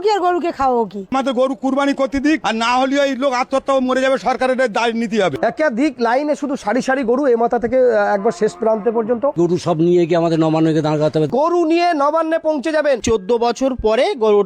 কি আর গরুকে খাওয়াবো কি? আমাদের গরু কুরবানি করতে দিক, আর না হলে এই লোক আত্মহত্যা মরে যাবে, সরকারের দায় নিতে হবে। একাধিক লাইনে শুধু সারি সারি গরু এ মাথা থেকে একবার শেষ প্রান্তে পর্যন্ত গরু সব নিয়ে গিয়ে আমাদের নবান্নকে দাঁড় করাতে হবে। গরু নিয়ে নবান্নে পৌঁছে যাবেন। 14 বছর পরে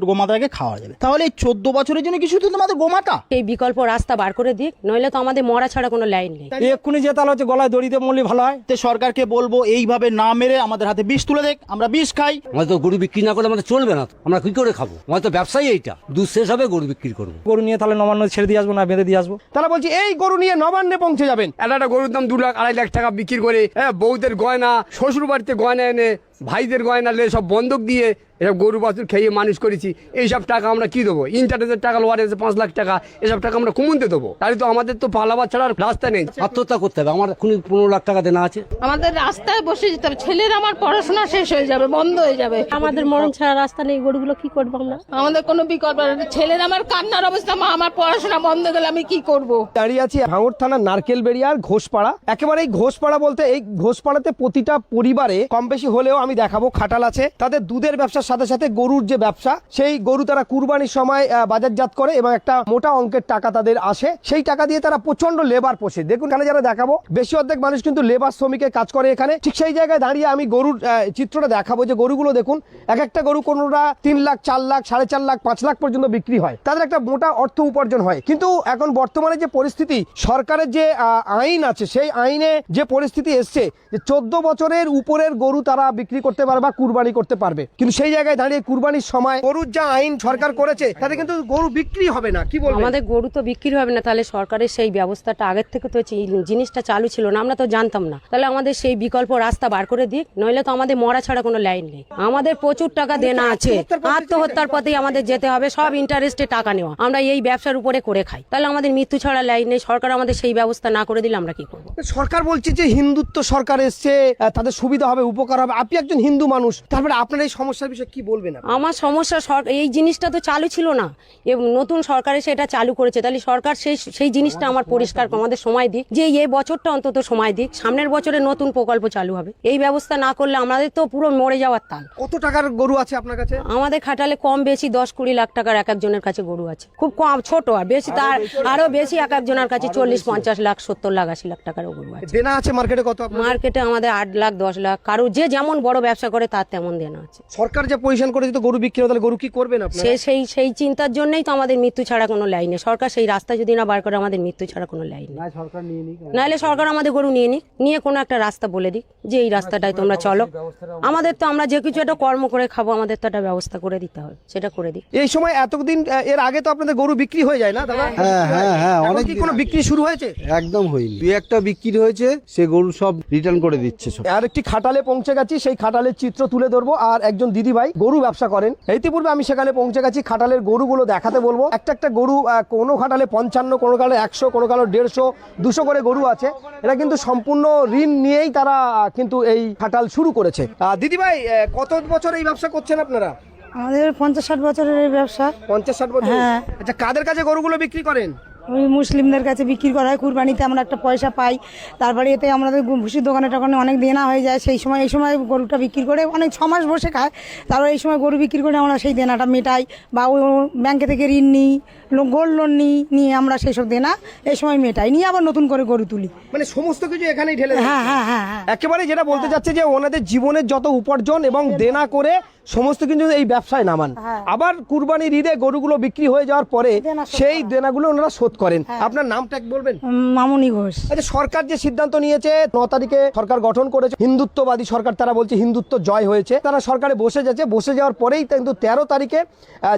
গোমাতাকে খাওয়া যাবে। তাহলে এই 14 বছরের জন্য কিছু তো তোমাদের গোমাতা। এই বিকল্প রাস্তা বার করে দিক, নইলে তো আমাদের মরা ছাড়া কোনো লাইন নেই। এক্ষুনি যে তাহলে হচ্ছে গলায় দড়িতে মরলে ভালো হয়। সরকারকে বলবো এইভাবে না মেরে আমাদের হাতে বিষ তুলে দেখ, আমরা বিষ খাই। আমাদের তো গরু বিক্রি না করলে আমাদের চলবে না, আমরা কি করে খাবো? আমাদের তো ব্যবসায়ী এইটা, দুধ শেষ হবে গরু বিক্রি করবো। গরু নিয়ে তাহলে নবান্ন ছেড়ে দিয়ে আসবো না বেঁধে দিয়ে আসবো? তাহলে বলছি এই গরু নিয়ে নবান্নে পৌঁছে যাবেন। একটা গরুর দাম 2 লাখ 2.5 লাখ টাকা বিক্রি করে, বউদের গয়না, শ্বশুর বাড়িতে গয়না এনে, ভাইদের গয়না লে সব বন্ধক দিয়ে এসব গরু বাছুর খেয়ে মানুষ করেছি। এইসব টাকা আমরা কি দেবো? ইন্টারনেটের টাকা লোয়ার এসে 5 লাখ টাকা, এসব টাকা আমরা কমতে দেবো? তাহলে তো আমাদের তো পালাবার ছাড়া রাস্তা নেই। আত্মহত্যা করতে হবে। আমার এখনই 15 লাখ টাকা দেনা আছে। আমাদের রাস্তায় বসে যেতে হবে, ছেলের আমার পড়াশোনা শেষ হয়ে যাবে, বন্ধ হয়ে যাবে। আমাদের মরণ ছাড়া রাস্তা নেই, গরুগুলো কি করবো আমরা? আমাদের কোনো বিকল্প নেই। ছেলের আমার কান্নার অবস্থা, মা আমার পড়াশোনা বন্ধ গেলে আমি কি করব? দাঁড়িয়ে আছি ভাঙড় থানার নারকেলবেড়িয়ার ঘোষপাড়া। একেবারে এই ঘোষপাড়া বলতে এই ঘোষপাড়াতে প্রতিটা পরিবারে কম বেশি হলেও আমি দেখাবো খাটাল আছে। তাদের দুধের ব্যবসার সাথে সাথে গরুর যে ব্যবসা, সেই গরু তারা কুরবানির সময় বাজারজাত করে এবং একটা মোটা অঙ্কের টাকা তাদের আসে। সেই টাকা দিয়ে তারা প্রচন্ড লেবার পোষে। দেখুন এখানে যারা দেখাবো বেশি অর্ধেক মানুষ কিন্তু লেবার শ্রমিকের কাজ করে এখানে। ঠিক সেই জায়গায় দাঁড়িয়ে আমি গরুর চিত্রটা দেখাবো যে গরুগুলো দেখুন, এক একটা গরু কোনোটা 3 লাখ 4 লাখ 4.5 লাখ 5 লাখ পর্যন্ত বিক্রি হয়। তাদের একটা মোটা অর্থ উপার্জন হয়। কিন্তু এখন বর্তমানে যে পরিস্থিতি, সরকারের যে আইন আছে, সেই আইনে যে পরিস্থিতি এসছে যে 14 বছরের উপরের গরু তারা বিক্রি করতে পারবে বা কুরবানি করতে পারবে। কিন্তু সেই জায়গায় দাঁড়িয়ে কুরবানির সময় গরুর যা আইন সরকার করেছে তাতে কিন্তু গরু বিক্রি হবে না। কি বলবো? আমাদের গরু তো বিক্রি হবে না। তাহলে সরকারের সেই ব্যবস্থাটা আগের থেকে তো জিনিসটা চালু ছিল না, আমরা তো জানতাম না। তাহলে আমাদের সেই বিকল্প রাস্তা বার করে দিক, নইলে তো আমাদের মরা ছাড়া কোনো লাইন নেই। আমাদের প্রচুর টাকা দেনা আছে, আত্মহত্যার পথেই আমাদের যেতে হবে। সব ইন্টারেস্টে টাকা নেওয়া, আমরা এই ব্যবসার উপরে করে খাই। তাহলে আমাদের মৃত্যু ছাড়া লাইন নেই। সরকার আমাদের সেই ব্যবস্থা না করে দিলে আমরা কি করবো? সরকার বলছে যে হিন্দুত্ব সরকার এসছে, তাদের সুবিধা হবে, উপকার হবে। আপনি একজন হিন্দু মানুষ, তারপরে আপনার এই সমস্যার বিষয়ে কি বলবেন? আমার সমস্যা, এই জিনিসটা তো চালু ছিল না, নতুন সরকার এসে এটা চালু করেছে। তাহলে সরকার সেই জিনিসটা আমার পরিষ্কার আমাদের সময় দিক, যে এই বছরটা অন্তত সময় দিক। সামনের বছরে নতুন প্রকল্প চালু হবে। এই ব্যবস্থা না করলে আমাদের তো পুরো মরে যাওয়ার তাল। কত টাকার গরু আছে আপনার কাছে? আমাদের খাটালে কম বেশি 10-20 লাখ টাকার এক একজনের কাছে গরু আছে। খুব কম, ছোট আর বেশি তার আরো বেশি এক একজনের কাছে 40-50 লাখ 70 লাখ 80 লাখ টাকার গরু আছে। দেনা আছে মার্কেটে কত? মার্কেটে আমাদের 8 লাখ 10 লাখ, কারো যে যেমন বড় ব্যবসা করে তার তেমন দেনা আছে। সরকার যে পজিশন করে দিত গরু বিক্রি, তাহলে গরু কি করবেন আপনারা? সেই চিন্তার জন্যই তো আমাদের মৃত্যু ছাড়া কোনো লাইন নেই। সরকার সেই রাস্তা যদি না বার করে, আমাদের মৃত্যু ছাড়া কোনো লাইন নেই। নাহলে সরকার আমাদের গরু নিয়ে কোনো একটা রাস্তা বলে দিক যে এই রাস্তাটাই তোমরা চলো। আমাদের তো আমরা যে কিছু একটা কর্ম করে খাবো, আমাদের তো একটা ব্যবস্থা করে দিতে হবে, সেটা করে দিক। এই সময় এতদিন এর আগে তো আপনাদের গরু বিক্রি হয়ে যায় না দাদা? হ্যাঁ অনেক কি কোনো বিক্রি শুরু হয়েছে? একদম হয়নি, 2-1টা বিক্রি হয়েছে, সে গরু সব রিটার্ন করে দিচ্ছে সব। আর একটি খাটালে পৌঁছে গেছি, সেই খাটালের চিত্র তুলে ধরবো। আর একজন দিদি ভাই গরু ব্যবসা করেন, ইতিপূর্বে আমি সেখানে পৌঁছে গেছি। খাটালের গরুগুলো দেখাতে বলবো। একটা গরু, কোনো খাটালে 55, কোনো কালো 100, কোনো কালো 150, 200 করে গরু আছে। এটা কিন্তু সম্পূর্ণ ঋণ নিয়েই তারা কিন্তু এই খাটাল শুরু করেছে। দিদি ভাই, কত বছর এই ব্যবসা করছেন আপনারা? আমাদের 50-60 বছরের এই ব্যবসা। 50-60 বছর? হ্যাঁ। আচ্ছা, কাদের কাছে গরুগুলো বিক্রি করেন? ওই মুসলিমদের কাছে বিক্রি করা হয়। কুরবানিতে আমরা একটা পয়সা পাই, তারপরে এতে আমাদের ভুসির দোকানে টোকানে অনেক দেনা হয়ে যায়। সেই সময় এই সময় গরুটা বিক্রি করে অনেক 6 মাস বসে খায়। তারপরে এই সময় গরু বিক্রি করে আমরা সেই দেনাটা মেটাই, বা ওই ব্যাংকে থেকে ঋণ নিই, গোল্ড লোন নিয়ে আমরা সেই সব দেনা এই সময় মেটাই, নিয়ে আবার নতুন করে গরু তুলি। মানে সমস্ত কিছু এখানেই ঢেলে? হ্যাঁ হ্যাঁ হ্যাঁ হ্যাঁ। একেবারে যেটা বলতে চাচ্ছে যে ওনাদের জীবনের যত উপার্জন এবং দেনা করে সমস্ত কিছু এই ব্যবসায় নামান। আবার কুরবানির ঈদে গরুগুলো বিক্রি হয়ে যাওয়ার পরে সেই দেনাগুলো ওনারা শোধ করেন। আপনার নামটা বলবেন? মামুনি ঘোষ। আচ্ছা, সরকার যে সিদ্ধান্ত নিয়েছে, 9 তারিখে সরকার গঠন করেছে, হিন্দুত্ববাদী সরকার, তারা বলছে হিন্দুত্ব জয় হয়েছে, তারা সরকারে বসে যাচ্ছে। বসে যাওয়ার পরেই কিন্তু 13 তারিখে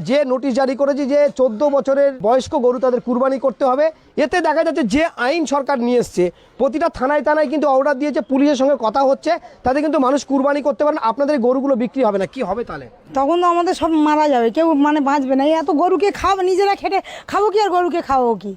যে নোটিশ জারি করেছে যে 14 বছরের বয়স্ক গরু তাদের কুরবানি করতে হবে। এতে দেখা যাচ্ছে যে আইন সরকার নিয়ে এসছে, প্রতিটা থানায় কিন্তু অর্ডার দিয়েছে, পুলিশের সঙ্গে কথা হচ্ছে, তাতে কিন্তু মানুষ কুরবানি করতে পারেন। আপনাদের গরুগুলো বিক্রি হবে না, কি হবে তাহলে? তখন তো আমাদের সব মারা যাবে, কেউ মানে বাঁচবে না। এত গরুকে খাবো, নিজেরা খেটে খাবো কি আর গরুকে খাওয়াবো কি?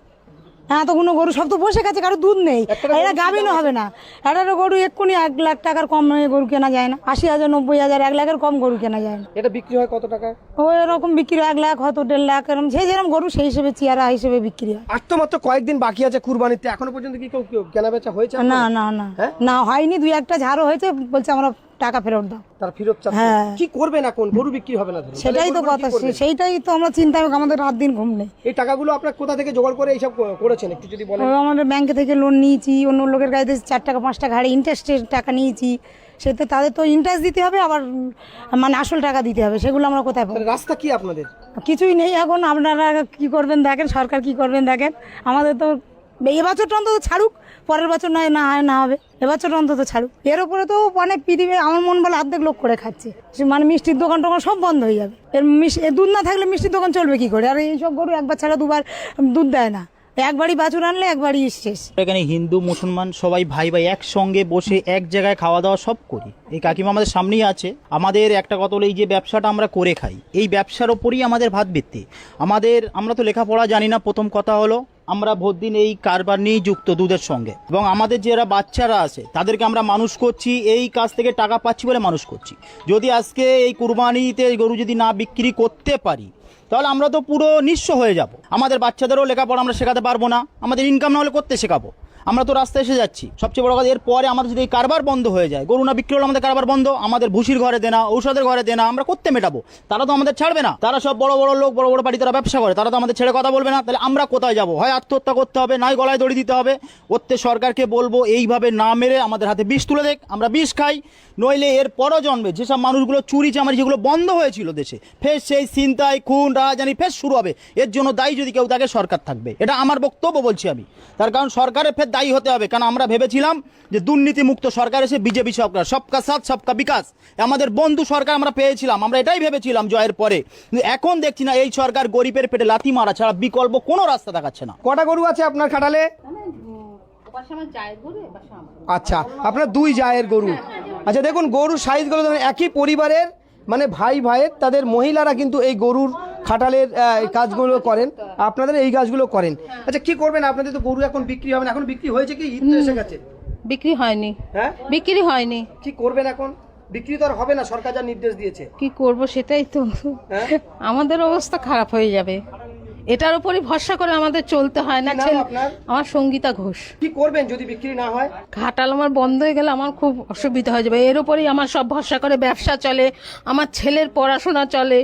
হ্যাঁ, তো কোনো গরু সব তো বসে গেছে, কারো দুধ নেই, এরা গাভিনও হবে না। একটা গরু এক্ষুনি 1 লাখ টাকার কম গরু কেনা যায় না। 80,000, 90,000, 1 লাখের কম গরু কেনা যায় না। এটা বিক্রি হয় কত টাকা? ওই এরকম বিক্রি 1 লাখ, হয়তো 1.5 লাখ, এরকম যে যেরকম গরু সেই হিসেবে চেয়ারা হিসেবে বিক্রি হয়। আর তো মাত্র কয়েকদিন বাকি আছে কুরবানিতে, এখনো পর্যন্ত কি কেউ কেনা বেচা হয়েছে? না না না না, হয়নি। 2-1টা ঝাড়ও হয়েছে, বলছে আমরা টাকা ফেরত দাও। তার ফেরত চাচ্ছে। হ্যাঁ। কি করবেন এখন? গরু বিক্রি হবে না ধরুন। সেটাই তো কথা, সেইটাই তো আমরা চিন্তা, আমাদের রাত দিন ঘুম নেই। এই টাকাগুলো আপনার কোথা থেকে জোগাড় করে এইসব করেছেন একটু যদি বলেন। আমাদের ব্যাংকে থেকে লোন নিয়েছি, অন্য লোকের গাড়িতে 4 টাকা 5 টাকা হারে ইন্টারেস্টের টাকা নিয়েছি, সেতে তাদের তো ইন্টারেস্ট দিতে হবে, আবার মানে আসল টাকা দিতে হবে, সেগুলো আমরা কোথায় পাবো? রাস্তা কি আপনাদের? কিছুই নেই এখন। আপনারা কি করবেন দেখেন, সরকার কি করবেন দেখেন। আমাদের তো এবছরটা অন্তত ছাড়ুক, পরের বছর নয় না হয় না হবে, এবছর অন্তত ছাড়ুক। এর উপরে তো অনেক পৃথিবী, আমার মন বলে অর্ধেক লোক করে খাচ্ছে, মানে মিষ্টির দোকান টোকান সব বন্ধ হয়ে যাবে। এর দুধ না থাকলে মিষ্টির দোকান চলবে কি করে? আর এইসব গরু একবার ছাড়া দুবার দুধ দেয় না, একবারই বাছুর আনলে একবারই শেষ। এখানে হিন্দু মুসলমান সবাই ভাই ভাই একসঙ্গে বসে এক জায়গায় খাওয়া দাওয়া সব করি। এই কাকিমা আমাদের সামনেই আছে। আমাদের একটা কথা হলো, এই যে ব্যবসাটা আমরা করে খাই, এই ব্যবসার ওপরই আমাদের ভাত ভিত্তি। আমরা তো লেখাপড়া জানি না, প্রথম কথা হলো আমরা ভোট দিন এই কারবার নিয়েই যুক্ত দুধের সঙ্গে, এবং আমাদের যারা বাচ্চারা আছে তাদেরকে আমরা মানুষ করছি, এই কাজ থেকে টাকা পাচ্ছি বলে মানুষ করছি। যদি আজকে এই কুরবানিতে গরু যদি না বিক্রি করতে পারি, তাহলে আমরা তো পুরো নিঃস্ব হয়ে যাব। আমাদের বাচ্চাদেরও লেখাপড়া আমরা শেখাতে পারবো না, আমাদের ইনকাম না হলে করতে শেখাবো? আমরা তো রাস্তায় এসে যাচ্ছি। সবচেয়ে বড় কথা, এরপরে আমাদের যদি এই কারবার বন্ধ হয়ে যায়, গরু না বিক্রি হলে আমাদের কারবার বন্ধ, আমাদের ভুসির ঘরে দেনা, ঔষধের ঘরে দেনা, আমরা করতে মেটাবো? তারা তো আমাদের ছাড়বে না। তারা সব বড় বড় লোক, বড় বড় বাড়ি, তারা ব্যবসা করে, তারা তো আমাদের ছেড়ে কথা বলবে না। তাহলে আমরা কোথায় যাবো? হয় আত্মহত্যা করতে হবে, নয় গলায় দড়ি দিতে হবে। ওতে সরকারকে বলবো এইভাবে না মেরে আমাদের হাতে বিষ তুলে দেখ, আমরা বিষ খাই। নইলে এর পরও জন্মে যেসব মানুষগুলো চুরি চামারি যেগুলো বন্ধ হয়েছিল দেশে, ফের সেই ছিনতাই খুন রাজধানী ফের শুরু হবে। এর জন্য দায়ী যদি কেউ থাকে, সরকার থাকবে। এটা আমার বক্তব্য বলছি আমি। তার কারণ সরকারের ফের দায়ী হতে হবে। কারণ আমরা ভেবেছিলাম যে দুর্নীতিমুক্ত সরকার এসে বিজেপি সরকার, সবকা সাথ সবকা বিকাশ, আমাদের বন্ধু সরকার আমরা পেয়েছিলাম, আমরা এটাই ভেবেছিলাম জয়ের পরে। কিন্তু এখন দেখছি না, এই সরকার গরিবের পেটে লাথি মারা ছাড়া বিকল্প কোনো রাস্তা দেখাচ্ছে না। কটা গরু আছে আপনার খাটালে? আচ্ছা, আপনার 2 জায়ের গরু। আচ্ছা, দেখুন গরুর সাইজগুলো একই পরিবারের, মানে ভাই ভাইয়ের, তাদের মহিলারা কিন্তু এই গরুর খাটালের কাজগুলো করেন, আপনাদের এই কাজগুলো করেন। আচ্ছা, কি করবেন? আপনাদের তো গরু এখন বিক্রি হবে না, এখন বিক্রি হয়েছে কি? ঈদ তো এসে গেছে। বিক্রি হয়নি, হ্যাঁ বিক্রি হয়নি। কি করবেন এখন? বিক্রি তো আর হবে না, সরকার যা নির্দেশ দিয়েছে। কি করব সেটাই তো, হ্যাঁ? আমাদের অবস্থা খারাপ হয়ে যাবে। এটার উপরই ভরসা করে আমাদের চলতে হয় না। কি নাম আপনার? আমার সঙ্গীতা ঘোষ। কি করবেন যদি বিক্রি না হয়? ঘাটাল আমার বন্ধ হয়ে গেলে আমার খুব অসুবিধা হয়ে যাবে। এর উপরেই আমার সব ভরসা করে ব্যবসা চলে, আমার ছেলের পড়াশোনা চলে।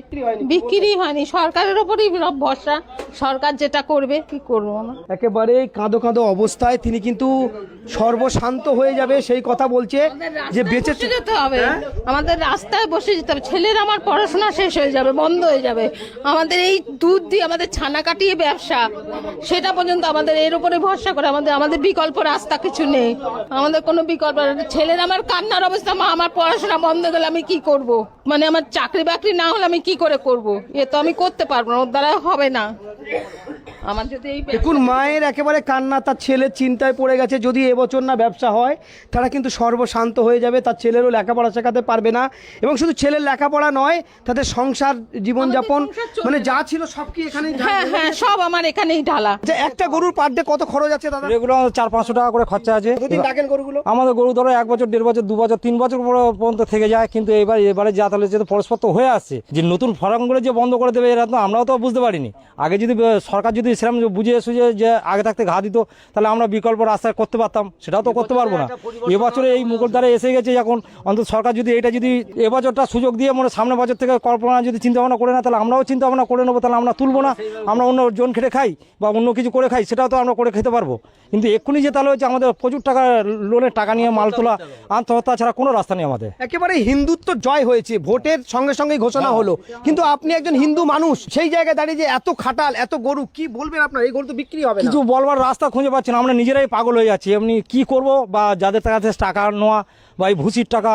বিক্রি হয়নি, সরকারের উপরেই সব ভরসা, সরকার যেটা করবে। কি করবো আমরা? একেবারে কাঁদো কাঁদো অবস্থায় তিনি কিন্তু সর্বশান্ত হয়ে যাবে সেই কথা বলছে, যে বেঁচে বসে যেতে হবে, আমাদের রাস্তায় বসে যেতে হবে। ছেলের আমার পড়াশোনা শেষ হয়ে যাবে, বন্ধ হয়ে যাবে। আমাদের এই দুধ দিয়ে আমাদের ছানা কাটিয়ে ব্যবসা, সেটা পর্যন্ত আমাদের এর উপরে ভরসা করে, আমাদের বিকল্প রাস্তা কিছু নেই, আমাদের কোনো বিকল্প। ছেলের আমার কান্নার অবস্থা, মা আমার পড়াশোনা বন্ধ গেলে আমি কি করব? মানে আমার চাকরি বাকরি না হলে আমি কি করে করব? এ তো আমি করতে পারবো না, ওর দ্বারা হবে না। আমার যদি এই দেখুন মায়ের একেবারে কান্না, তার ছেলের চিন্তায় পড়ে গেছে। যদি এবছর না ব্যবসা হয়, তারা কিন্তু সর্বশান্ত হয়ে যাবে, তার ছেলেরও লেখাপড়া শেখাতে পারবে না। এবং শুধু ছেলের লেখাপড়া নয়, তাদের সংসার জীবনযাপন, মানে যা ছিল সব কি এখানে? হ্যাঁ হ্যাঁ, সব আমার এখানেই ঢালা। যে একটা গরুর পার ডে কত খরচ আছে দাদা? এগুলো 400-500 টাকা করে খরচা আছে। কতদিন রাখেন গরুগুলো? আমাদের গরু ধরো 1 বছর, 1.5 বছর, 2 বছর, 3 বছর পর্যন্ত থেকে যায়। কিন্তু এবারে যা তাহলে যেহেতু পরস্পর তো হয়ে আসছে, যে নতুন ফার্মগুলো যে বন্ধ করে দেবে, এরা তো আমরাও তো বুঝতে পারিনি। আগে যদি সরকার যদি সেরকম বুঝিয়ে সুঝিয়ে যে আগে থাকতে ঘা দিত, তাহলে আমরা বিকল্প রাস্তায় করতে পারতাম, সেটাও তো করতে পারবো না। এবছরে এই মুকুলধারে এসে গেছে, এখন অন্তত সরকার যদি এটা যদি এবছরটা সুযোগ দিয়ে মানে সামনের বছর থেকে কল্পনা যদি চিন্তা ভাবনা করে না, তাহলে আমরাও চিন্তা ভাবনা করে নেবো। তাহলে আমরা তুলবো না, আমরা অন্য জন খেটে খাই বা অন্য কিছু করে খাই, সেটাও তো আমরা করে খেতে পারবো। কিন্তু এক্ষুনি যে তাহলে হচ্ছে আমাদের প্রচুর টাকা লোনের টাকা নিয়ে মাল তোলা, আত্মহত্যা ছাড়া কোনো রাস্তা নেই আমাদের। একেবারে হিন্দুত্ব জয় হয়েছে, ভোটের সঙ্গে সঙ্গে ঘোষণা হলো, কিন্তু আপনি একজন হিন্দু মানুষ, সেই জায়গায় দাঁড়িয়ে যে এত খাটাল, এত গরু, কি বলবেন আপনার? এই গরু তো বিক্রি হবে না। কিছু বলবার রাস্তা খুঁজে পাচ্ছি না, আমরা নিজেরাই পাগল হয়ে যাচ্ছি। এমনি কি করব? বা যাদের কাছে টাকা নেওয়া, বা এই ভুসির টাকা,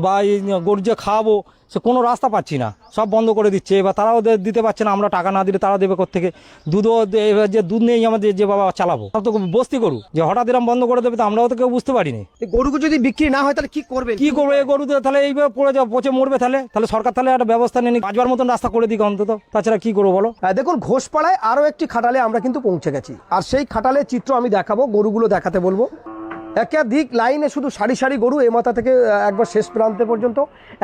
বা এই গরু যে খাওয়াবো, সে কোনো রাস্তা পাচ্ছি না, সব বন্ধ করে দিচ্ছে। এবার তারাও দিতে পারছে না, আমরা টাকা না দিলে তারা দেবে কোত্থেকে? দুধও যে দুধ নেই আমাদের, যে বাবা চালাবো, সব তো বস্তি গরু, যে হঠাৎ এরকম বন্ধ করে দেবে, তো আমরাও তো কেউ বুঝতে পারিনি। গরুকে যদি বিক্রি না হয়, তাহলে কি করবে? কি করবে এই গরু? তাহলে এইভাবে পড়ে যাবে, পচে মরবে। তাহলে সরকার তাহলে একটা ব্যবস্থা নেই, বাঁচবার মতন রাস্তা করে দিক অন্তত, তাছাড়া কি করবো বলো? দেখুন ঘোষপাড়ায় আরো একটি খাটালে আমরা কিন্তু পৌঁছে গেছি, আর সেই খাটালের চিত্র আমি দেখাবো, গরুগুলো দেখাতে বলবো। একাধিক লাইনে শুধু সারি সারি গরু এ মাথা থেকে একবার শেষ প্রান্তে পর্যন্ত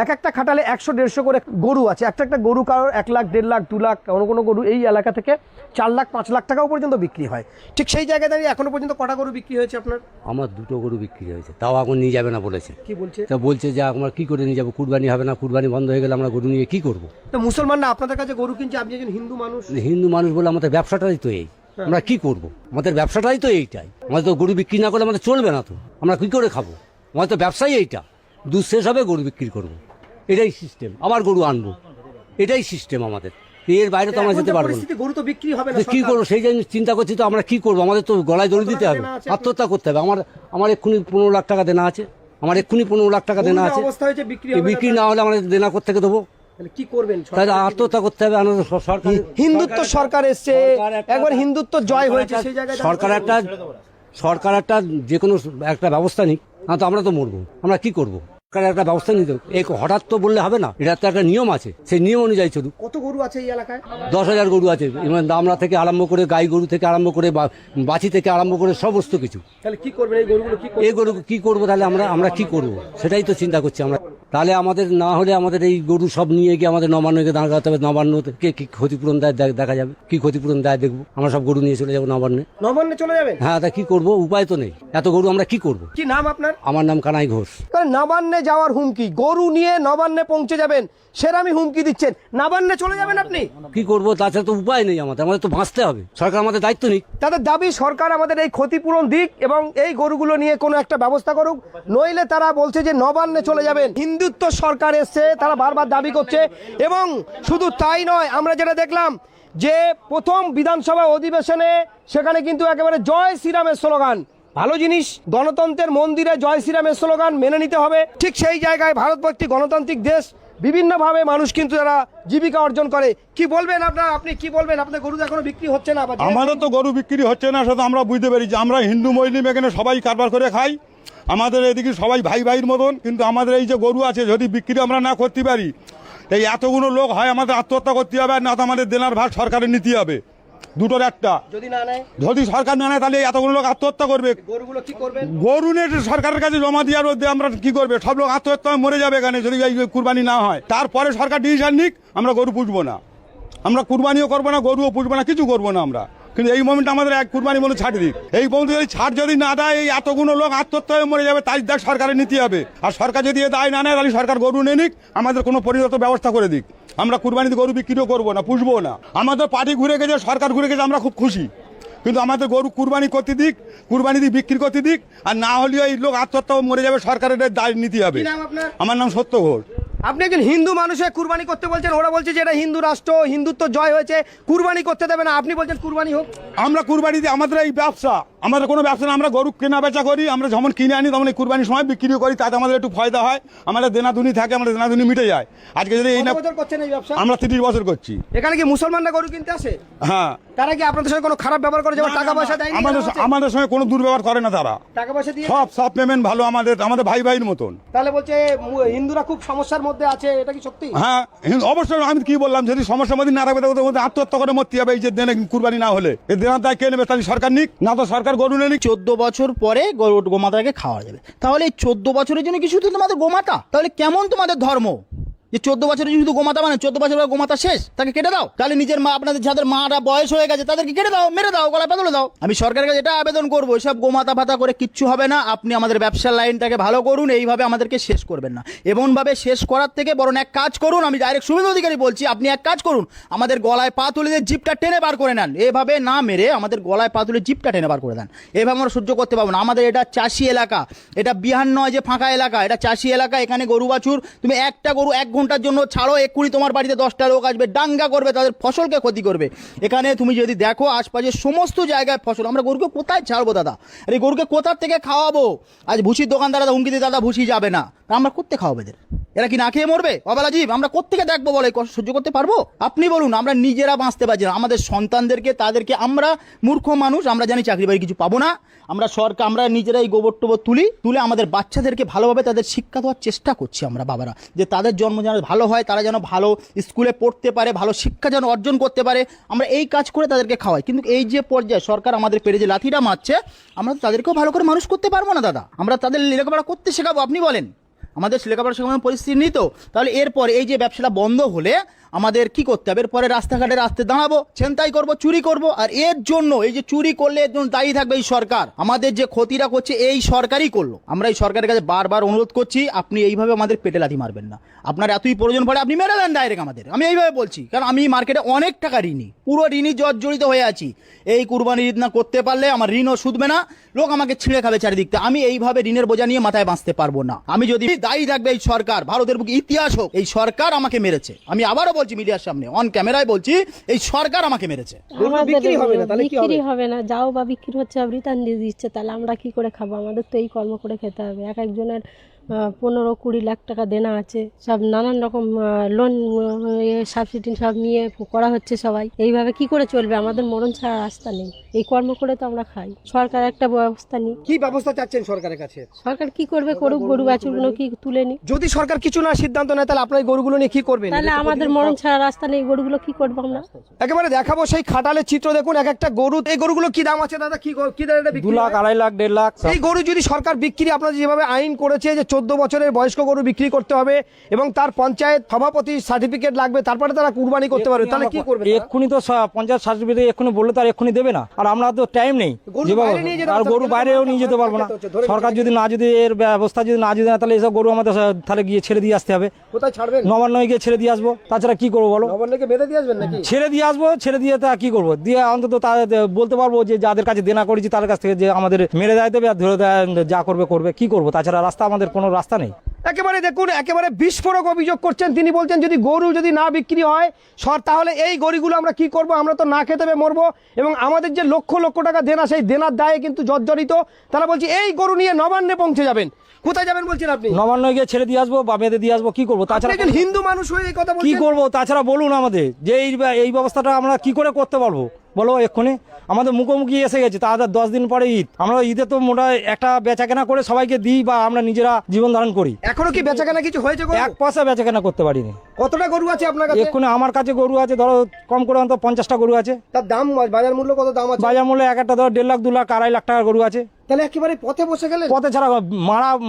এক একটা খাটালে 100-150 করে গরু আছে। একটা একটা গরু কারোর 1 লাখ 1.5 লাখ 2 লাখ, কোনো কোনো গরু এই এলাকা থেকে 4 লাখ 5 লাখ টাকাও পর্যন্ত বিক্রি হয়। ঠিক সেই জায়গায় দাঁড়িয়ে এখনো পর্যন্ত কটা গরু বিক্রি হয়েছে আপনার? আমার 2টো গরু বিক্রি হয়েছে, তাও এখন নিয়ে যাবে না বলেছে। কি বলছে? তা বলছে যে আমরা কি করে নিয়ে যাবো, কুরবানি হবে না, কুরবানি বন্ধ হয়ে গেলে আমরা গরু নিয়ে কি করবো? তো মুসলমানরা আপনাদের কাছে গরু কিনছে, আপনি একজন হিন্দু মানুষ। হিন্দু মানুষ বলে আমাদের ব্যবসাটাই তো এই, আমরা কি করব? আমাদের ব্যবসাটাই তো এইটাই। আমাদের তো গরু বিক্রি না করলে আমাদের চলবে না, তো আমরা কি করে খাবো? আমাদের তো ব্যবসাই এইটা, দুধ শেষ হবে গরু বিক্রি করব, এটাই সিস্টেম। আবার গরু আনবো, এটাই সিস্টেম আমাদের। এর বাইরে তো আমরা যেতে পারবো না। গরু তো বিক্রি হবে না, কি করবো সেই জন্য চিন্তা করছি। তো আমরা কি করবো? আমাদের তো গলায় দড়ি দিতে হবে, আত্মহত্যা করতে হবে। আমার এক্ষুনি 15 লাখ টাকা দেনা আছে, আমার এক্ষুনি 15 লাখ টাকা দেনা আছে। বিক্রি না হলে আমাদের দেনা করতে দেবো, কি করবেন? তাহলে আত্মহত্যা করতে হবে। সরকার হিন্দুত্ব সরকার এসছে, একবার হিন্দুত্ব জয় হয়েছে, সেই জায়গায় সরকার একটা যে কোনো একটা ব্যবস্থা নিক, না তো আমরা তো মরবো। আমরা কি করবো? সরকার একটা ব্যবস্থা নিতে হবে। এই হঠাৎ তো বললে হবে না, এটা তো একটা নিয়ম আছে, সেই নিয়ম অনুযায়ী চলুক। কত গরু আছে এই এলাকায়? 10,000 গরু আছে, দামড়া থেকে আরম্ভ করে, গাই গরু থেকে আরম্ভ করে, বাছি থেকে আরম্ভ করে সমস্ত কিছু। তাহলে কি করবেন এই গরুগুলো? এই গরু কি করবো? তাহলে আমরা কি করবো সেটাই তো চিন্তা করছি আমরা। তাহলে আমাদের না হলে আমাদের এই গরু সব নিয়ে গিয়ে আমাদের নবান্নকে দাঁড়াতে হবে। নবান্ন কে কি ক্ষতিপূরণ দেয় দেখা যাবে, কি ক্ষতিপূরণ দেয় দেখবো। আমরা সব গরু নিয়ে চলে যাবো নবান্নে চলে যাবেন? হ্যাঁ, তা কি করবো? উপায় তো নেই, এত গরু আমরা কি করবো? কি নাম আপনার? আমার নাম কানাই ঘোষ। নবান্নে যাওয়ার হুমকি, গরু নিয়ে নবান্নে পৌঁছে যাবেন সেরামি হুমকি দিচ্ছেন, নবান্নে চলে যাবেন আপনি? কি করবো? তাছাড়া তো উপায় নেই, আমাদের তো বাঁচতে হবে। সরকার আমাদের দায়িত্ব নিক। তাদের দাবি সরকার আমাদের এই ক্ষতিপূরণ দিক এবং এই গরুগুলো নিয়ে কোনো একটা ব্যবস্থা করুক, নইলে তারা বলছে যে নবান্নে চলে যাবেন। হিন্দুত্ব সরকার এসছে, তারা বারবার দাবি করছে। এবং শুধু তাই নয়, আমরা যেটা দেখলাম যে প্রথম বিধানসভা অধিবেশনে সেখানে কিন্তু একেবারে জয় শ্রীরামের স্লোগান। ভালো জিনিস, গণতন্ত্রের মন্দিরে জয় শ্রীরামের স্লোগান মেনে নিতে হবে। ঠিক সেই জায়গায় ভারতবর্ষ একটি গণতান্ত্রিক দেশ, বিভিন্নভাবে মানুষ কিন্তু তারা জীবিকা অর্জন করে। কি বলবেন আপনি কি বলবেন? আপনার গরু এখনো বিক্রি হচ্ছে না? আমাদের তো গরু বিক্রি হচ্ছে না, সেটা আমরা বুঝতে পেরেছি। আমরা হিন্দু মুসলিম এখানে সবাই কারবার করে খাই, আমাদের এদিকে সবাই ভাই ভাইয়ের মতন। কিন্তু আমাদের এই যে গরু আছে, যদি বিক্রি আমরা না করতে পারি, এই এতগুলো লোক হয় আমাদের আত্মহত্যা করতে হবে, আর না তো আমাদের দেনার ভাগ সরকারের নিতে হবে। দুটোর একটা। যদি সরকার না নেয় তাহলে এতগুলো লোক আত্মহত্যা করবে। গরুগুলো কি করবে? গরু নিয়ে সরকারের কাছে জমা দেওয়ার মধ্যে আমরা কি করবে? সব লোক আত্মহত্যা মরে যাবে এখানে যদি এই কুরবানি না হয়। তারপরে সরকার ডিসিশন নিক, আমরা গরু পুষবো না, আমরা কুরবানিও করবো না, গরুও পুষবো না, কিছু করবো না আমরা। কিন্তু এই মোমেন্ট আমাদের এক কুরবানি বলে ছাড় দিক। এই বন্ধু যদি ছাড় যদি না দেয়, এই এতগুলো লোক আত্মহত্যা হয়ে মরে যাবে, তাই দেখ সরকারের নিতে হবে। আর সরকার যদি এ দায় না নেয়, তাহলে সরকার গরু নিয়ে নিক, আমাদের কোনো পরিণত ব্যবস্থা করে দিক। আমরা কুরবানিতে গরু বিক্রিও করবো না, পুষবো না। আমাদের পার্টি ঘুরে গেছে, সরকার ঘুরে গেছে, আমরা খুব খুশি। কিন্তু আমাদের গরু কুরবানি করতে দিক, কুরবানি দিয়ে বিক্রি করতে দিক। আর না হলেও এই লোক আত্মহত্যা মরে যাবে, সরকারের দায় নিতে হবে। আমার নাম সত্য ঘোষ। আপনি একজন হিন্দু মানুষে কুরবানি করতে বলছেন, ওরা বলছে যে এটা হিন্দু রাষ্ট্র, হিন্দুত্ব জয় হয়েছে, কুরবানি করতে দেবে না, আপনি বলছেন কুরবানি হোক। আমরা কুরবানি দিই, আমাদের এই ব্যবসা, আমাদের কোনো ব্যবসা না। আমরা গরু কেনা বেচা করি, আমরা যখন কিনে আনি তখন এই কুরবানির সময় বিক্রিও করি, তাতে আমাদের একটু ফায়দা হয়, আমাদের দেনাদুনি থাকে, আমাদের দেনাদুনি মিটে যায়। আজকে যদি এই না করছেন এই ব্যবসা, আমরা 30 বছর করছি। এখানে কি মুসলমানরা গরু কিনতে আসে? হ্যাঁ। তারা কি আপনাদের সঙ্গে কোনো খারাপ ব্যবহার করে? যেমন টাকা পয়সা দেয়? আমাদের সঙ্গে কোনো দুর্ব্যবহার করে না তারা, টাকা পয়সা দিয়ে সব পেমেন্ট ভালো, আমাদের ভাই ভাইয়ের মতন। তাহলে বলছে হিন্দুরা খুব সমস্যার মধ্যে আছে, এটা কি সত্যি? হ্যাঁ, অবশ্যই। আমি কি বললাম, যদি সমস্যার মধ্যে না রাখবে তাহলে আত্মহত্যা করে মরতে হবে। এই যে দেনে কুরবানি না হলে এই দেনার দায় কে নেবে? তাহলে সরকার নিক, না তো সরকার গরু নিক। 14 বছর পরে গোমাতাকে খাওয়া যাবে। তাহলে এই 14 বছরের জন্য কি শুধু তোমাদের গোমাতা? তাহলে কেমন তোমাদের ধর্ম যে 14 বছরের শুধু গোমাতা? মানে 14 বছর গোমাতা শেষ, তাকে কেটে দাও। তাহলে নিজের মা, আপনাদের যাদের মারা বয়স হয়ে গেছে তাদেরকে কেটে দাও, মেরে দাও, গলায় পাতলে দাও। আমি সরকারের কাছে এটা আবেদন করবো, এসব গোমাতা ফাতা করে কিচ্ছু হবে না। আপনি আমাদের ব্যবসার লাইনটাকে ভালো করুন, এইভাবে আমাদেরকে শেষ করবেন না। এমনভাবে শেষ করার থেকে বরং এক কাজ করুন, আমি ডাইরেক্ট শুভেন্দু অধিকারী বলছি, আপনি এক কাজ করুন, আমাদের গলায় পা তুলে দিয়ে জিপটা টেনে বার করে নেন। এভাবে না মেরে আমাদের গলায় পা তুলে জিপটা টেনে বার করে দেন। এভাবে আমরা সহ্য করতে পারবো না। আমাদের এটা চাষি এলাকা, এটা বিহার নয় যে ফাঁকা এলাকা, এটা চাষি এলাকা। এখানে গরু বাছুর, তুমি একটা গরু 1 ঘন্টার জন্য ছাড়ো, এক্ষুনি তোমার বাড়িতে 10টা লোক আসবে, দাঙ্গা করবে, তাদের ফসলকে ক্ষতি করবে। এখানে তুমি যদি দেখো আশপাশের সমস্ত জায়গায় ফসল, আমরা গরুকে কোথায় ছাড়বো দাদা? আর এই গরুকে কোথার থেকে খাওয়াবো? আজ ভুসির দোকানদাররা হুমকি দিয়ে, দাদা ভুসি যাবে না, আমরা করতে খাওয়াবো এদের? এরা কি না খেয়ে মরবে অবেলা জীব? আমরা কোত্থেকে দেখবো বলে, কষ্ট সহ্য করতে পারবো? আপনি বলুন, আমরা নিজেরা বাঁচতে পারছি না, আমাদের সন্তানদেরকে, তাদেরকে, আমরা মূর্খ মানুষ, আমরা জানি চাকরি বাকরি কিছু পাবো না, আমরা সরকার, আমরা নিজেরাই গোবর টোবর তুলে আমাদের বাচ্চাদেরকে ভালোভাবে তাদের শিক্ষা দেওয়ার চেষ্টা করছি আমরা বাবারা, যে তাদের জন্ম যেন ভালো হয়, তারা যেন ভালো স্কুলে পড়তে পারে, ভালো শিক্ষা যেন অর্জন করতে পারে, আমরা এই কাজ করে তাদেরকে খাওয়াই। কিন্তু এই যে পর্যায়ে সরকার আমাদের পেরে যে লাঠিটা মারছে, আমরা তো তাদেরকেও ভালো করে মানুষ করতে পারবো না দাদা। আমরা তাদের লেখাপড়া করতে শেখাবো, আপনি বলেন আমাদের লেখাপড়া শেখানোর পরিস্থিতি নেই তো? তাহলে এরপর এই যে ব্যবসাটা বন্ধ হলে আমাদের কি করতে হবে? এরপরে রাস্তাঘাটে দাঁড়াবো, ছিনতাই করব, চুরি করব, আর এর জন্য এই যে চুরি করলে এর জন্য দায়ী থাকবে এই সরকার। আমাদের যে ক্ষতিটা করছে এই সরকারই করলো। আমরা এই সরকারের কাছে বারবার অনুরোধ করছি, আপনি এইভাবে আমাদের পেটে লাথি মারবেন না। আপনার এতই প্রয়োজন পড়ে আপনি মেরে দেন ডাইরেক্ট আমাদের। আমি এইভাবে বলছি, কারণ আমি মার্কেটে অনেক টাকা ঋণী, পুরো ঋণী জর্জরিত হয়ে আছি। এই কুরবানি ঈদ না করতে পারলে আমার ঋণও শুধবে না, লোক আমাকে ছিঁড়ে খাবে চারিদিক থেকে। আমি এইভাবে ঋণের বোঝা নিয়ে মাথায় বাঁচতে পারবো না। আমি যদি দায়ী থাকবে এই সরকার, ভারতের বুকে ইতিহাস হোক, এই সরকার আমাকে মেরেছে। আমি আবারও বলছি, মিডিয়ার সামনে অন ক্যামেরায় বলছি, এই সরকার আমাকে মেরেছে। বিক্রি হবে না, তাহলে কি হবে? বিক্রি হবে না, যাও বা বিক্রি হচ্ছে, রিটার্ন দিয়ে দিচ্ছে, তাহলে আমরা কি করে খাবো? আমাদের তো এই কর্ম করে খেতে হবে। এক একজনের 15-20 লাখ টাকা দেনা আছে, সব নানান রকম লোন সাবসিডি সব নিয়ে করা হচ্ছে সবাই। এইভাবে কি করে চলবে? আমাদের মরণ ছাড়া রাস্তা নেই, এই কর্ম করে তো আমরা খাই। সরকার একটা ব্যবস্থা নিই। কি ব্যবস্থা চাচ্ছেন সরকারের কাছে? সরকার কি করবে করুক, গরু বাছুরগুলো কি তুলে নি। যদি সরকার কিছু না সিদ্ধান্ত নেয়, তাহলে আপনার এই গরুগুলো নিয়ে কি করবেন? তাহলে আমাদের মরণ ছাড়া রাস্তা নেই, গরুগুলো কি করবো আমরা? একেবারে দেখাবো সেই খাটালের চিত্র। দেখুন এক একটা গরু, এই গরুগুলো কি দাম আছে দাদা? কি দাম এটা 2 লাখ, 2.5 লাখ, 1.5 লাখ। এই গরু যদি সরকার বিক্রি, আপনারা যেভাবে আইন করেছে যে 14 বছরের বয়স্ক গরু বিক্রি করতে হবে এবং তার পঞ্চায়েত সভাপতি সার্টিফিকেট লাগবে, তারপরে তারা কুরবানি করতে পারবে, তাহলে কি করবে? এক্ষুনি তো পঞ্চায়েত সার্টিফিকেট এক্ষুনি বললে তো আর এক্ষুনি দেবে না, আর আমরা তো টাইম নেই আর গরু বাইরেও নিয়ে যেতে পারবো না। সরকার যদি এর ব্যবস্থা যদি না যদি না, তাহলে এসব গরু আমাদের তাহলে গিয়ে ছেড়ে দিয়ে আসতে হবে। কোথায় ছাড়বেন? নবান্নয় গিয়ে ছেড়ে দিয়ে আসবো, তাছাড়া কি করবো বলো? নবান্নকে বেঁধে দিয়ে আসবেন নাকি? ছেড়ে দিয়ে আসবো, ছেড়ে দিয়ে তা কি করবো? দিয়ে অন্তত বলতে পারবো যে যাদের কাছে দেনা করেছি তাদের কাছ থেকে যে আমাদের মেরে দেয় দেবে, আর ধরে দেয় যা করবে কি করবো? তাছাড়া রাস্তা, আমাদের কোনো রাস্তা নেই। একেবারে দেখুন, একেবারে বিস্ফোরক অভিযোগ করছেন তিনি। বলছেন যদি গরু যদি না বিক্রি হয় তাহলে এই গরুগুলো আমরা কি করব? আমরা তো না খেতে পেয়ে মরবো, এবং আমাদের যে লক্ষ লক্ষ টাকা দেনা, সেই দেনার দায়ে কিন্তু জর্জরিত। তারা বলছে এই গরু নিয়ে নবান্নে পৌঁছে যাবেন। কোথায় যাবেন বলছেন আপনি? নবান্ন গিয়ে ছেড়ে দিয়ে আসবো বা বেঁধে দিয়ে আসবো, কি করবো? তাছাড়া একজন হিন্দু মানুষ হয়ে এই কথা কি বলছেন? করবো? তাছাড়া বলুন আমাদের যে এই ব্যবস্থাটা আমরা কি করে করতে পারবো বলো? এক্ষুনি আমাদের মুখোমুখি এসে গেছে, তাদের 10 দিন পরে ঈদ। আমরা ঈদে তো মোটা একটা বেচাকেনা করে সবাইকে দিই বা আমরা নিজেরা জীবন ধারণ করি। এখনো কি বেচাকেনা কিছু হয়েছে? এক পয়সা বেচাকেনা করতে পারিনি। কতটা গরু আছে আপনার কাছে? এক্ষুনি আমার কাছে গরু আছে ধরো কম করে অন্তত 50টা গরু আছে। তার দাম, বাজার মূল্য কত দাম আছে? বাজার মূল্য এক একটা ধরো 1.5 লাখ, 2 লাখ, 2.5 লাখ টাকার গরু আছে। তাহলে একেবারে পথে বসে গেলে? পথে ছাড়া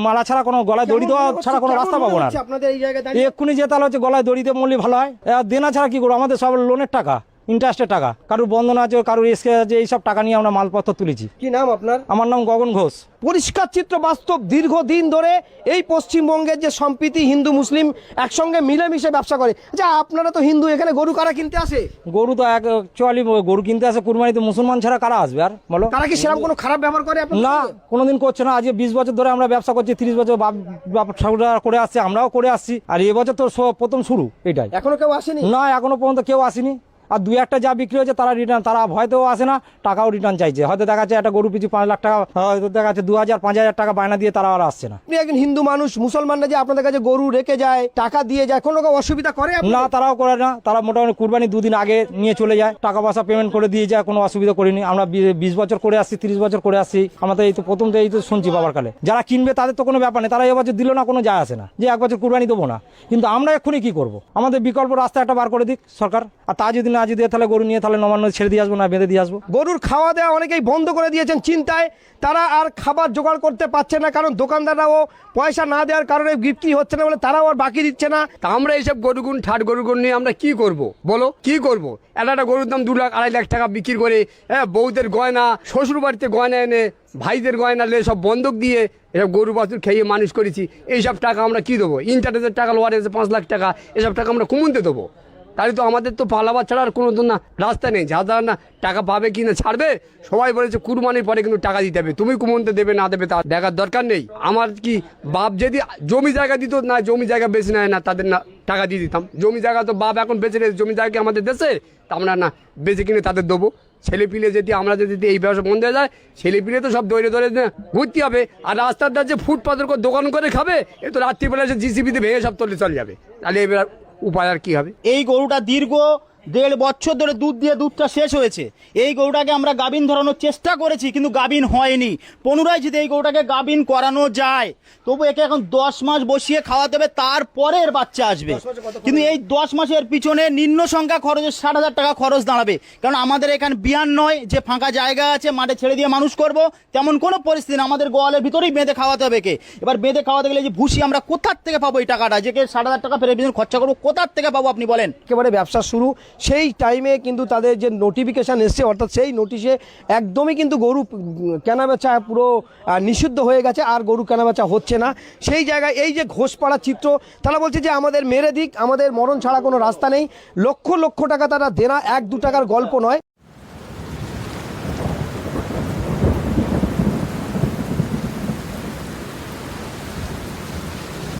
মারা ছাড়া কোনো গলায় দড়ি দেওয়া ছাড়া কোনো রাস্তা পাবো না। আপনাদের এই জায়গায় দাঁড়িয়ে এক্ষুনি যে তাহলে হচ্ছে গলায় দড়ি দিয়ে মরলে ভালো হয়। দেনা ছাড়া কি করবো? আমাদের সব লোনের টাকা, ইন্টারেস্টের টাকা, কারোর বন্ধন আছে, কারোর এসকে আছে, এইসব টাকা নিয়ে আমরা মালপত্র তুলেছি। কি নাম আপনার? আমার নাম গগন ঘোষ। পরিষ্কার চিত্র, বাস্তব। দীর্ঘদিন ধরে এই পশ্চিমবঙ্গের যে সম্প্রীতি, হিন্দু মুসলিম একসঙ্গে মিলেমিশে ব্যবসা করে। আচ্ছা, আপনারা তো হিন্দু, এখানে গরু কারা কিনতে আসে? গরু তো অ্যাকচুয়ালি গরু কিনতে আসে কুরবানিতে মুসলমান ছাড়া কারা আসবে আর বলো? তারা কি সেরকম কোনো খারাপ ব্যবহার করে? না, কোনোদিন করছে না। আজকে 20 বছর ধরে আমরা ব্যবসা করছি, 30 বছর বাপ ঠাকুররা করে আসছে, আমরাও করে আসছি। আর এবছর তো প্রথম শুরু এটাই। এখনো কেউ আসেনি? না, এখনো পর্যন্ত কেউ আসেনি। আর 2-1টা যা বিক্রি হয়েছে তারা রিটার্ন, তারা ভয়তেও আসে না, টাকাও রিটার্ন চাইছে। হয়তো দেখা যাচ্ছে একটা গরু পিছু 5 লাখ টাকা, হয়তো দেখা যাচ্ছে 2000-5000 টাকা বায়না দিয়ে তারা আর আসছে না। আপনি একজন হিন্দু মানুষ, মুসলমানরা যে আপনাদের কাছে গরু রেখে যায়, টাকা দিয়ে যায়, কোনো রকম অসুবিধা করে? না, তারাও করে না। তারা মোটামুটি কুরবানি 2 দিন আগে নিয়ে চলে যায়, টাকা পয়সা পেমেন্ট করে দিয়ে যায়, কোনো অসুবিধা করিনি। আমরা 20 বছর করে আসছি, 30 বছর করে আসছি। আমাদের এই তো প্রথম তো এই তো শুনছি বাবার কালে। যারা কিনবে তাদের তো কোনো ব্যাপার নেই, তারা এবছর দিল না, কোনো যায় আসে না যে 1 বছর কুরবানি দেবো না। কিন্তু আমরা এক্ষুনি কি করবো? আমাদের বিকল্প রাস্তা একটা বার করে দিক সরকার। আর তা যদি না যদি তাহলে গরু নিয়ে তাহলে নবান্ন ছেড়ে দিয়ে আসবো, না বেঁধে দিয়ে আসবো। গরুর খাওয়া দেওয়া অনেকেই বন্ধ করে দিয়েছেন চিন্তায়। তারা আর খাবার জোগাড় করতে পারছে না, কারণ দোকানদাররাও পয়সা না দেওয়ার কারণে বিক্রি হচ্ছে না বলে তারাও আর বাকি দিচ্ছে না। তা আমরা এইসব গরুগুন ঠাট গরুগুন নিয়ে আমরা কি করব বলো? কি করব? একটা গরুর দাম 2 লাখ, 2.5 লাখ টাকা বিক্রি করে, বউদের গয়না, শ্বশুর বাড়িতে গয়না এনে, ভাইদের গয়না নিয়ে সব বন্ধক দিয়ে এসব গরু বাছুর খেয়ে মানুষ করেছি। এইসব টাকা আমরা কি দেবো? ইন্টারেস্টের টাকা লোয়ার এসে 5 লাখ টাকা, এসব টাকা আমরা কমতে দেবো? তাহলে তো আমাদের তো পালাবার ছাড়া আর কোনো তো না রাস্তা নেই। যারা না টাকা পাবে কি না ছাড়বে, সবাই বলেছে কুরবানির পরে কিন্তু টাকা দিতে হবে। তুমি কুমন্তে দেবে না দেবে তা দেখার দরকার নেই। আমার কি বাপ যদি জমি জায়গা দিত, না জমি জায়গা বেশি নেয় না, তাদের না টাকা দিয়ে দিতাম। জমি জায়গা তো বাপ এখন বেঁচে রয়েছে, জমি জায়গা কি আমাদের দেশে? তা আমরা না বেঁচে কিনে তাদের দেবো। ছেলেপিলে যদি আমরা যদি এই ব্যবসা বন্ধ হয়ে যায়, ছেলেপিলে তো সব দৌড়ে দৌড়ে ঘুরতে হবে। আর রাস্তার ধারে যে ফুটপাতের করে দোকান করে খাবে, এ তো রাত্রিবেলা এসে জিসিবিতে ভেঙে সব তলে চলে যাবে। তাহলে এবার উপায় আর কি হবে? এই গরুটা দীর্ঘ 1.5 বছর ধরে দুধ দিয়ে দুধটা শেষ হয়েছে। এই গরুটাকে আমরা গাভিন ধরানোর চেষ্টা করেছি, কিন্তু গাভিন হয়নি। পুনরায় যদি এই গরুটাকে গাভিন করানো যায়, তবু একে এখন 10 মাস বসিয়ে খাওয়াতে হবে, তারপরে এর বাচ্চা আসবে। কিন্তু এই 10 মাসের পিছনে নিম্ন সংখ্যা খরচে 60,000 টাকা খরচ দাঁড়াবে। কারণ আমাদের এখানে বিয়ান নয় যে ফাঁকা জায়গা আছে মাঠে ছেড়ে দিয়ে মানুষ করব, তেমন কোনো পরিস্থিতি না। আমাদের গোয়ালের ভিতরেই বেঁধে খাওয়াতে হবে কে। এবার বেঁধে খাওয়াতে গেলে যে ভুসি আমরা কোথার থেকে পাবো এই টাকাটা, যে 60,000 টাকা ফেরে পিছনে খরচা করবো, কোথার থেকে পাবো আপনি বলেন? একেবারে ব্যবসা শুরু, সেই টাইমে কিন্তু তাদের যে নোটিফিকেশান এসছে, অর্থাৎ সেই নোটিশে একদমই কিন্তু গরু কেনাবেচা পুরো নিষিদ্ধ হয়ে গেছে, আর গরু কেনাবেচা হচ্ছে না। সেই জায়গায় এই যে ঘোষপাড়া চিত্র, তারা বলছে যে আমাদের মেরে দিক, আমাদের মরণ ছাড়া কোনো রাস্তা নেই। লক্ষ লক্ষ টাকা তারা দেনা, 1-2 টাকার গল্প নয়।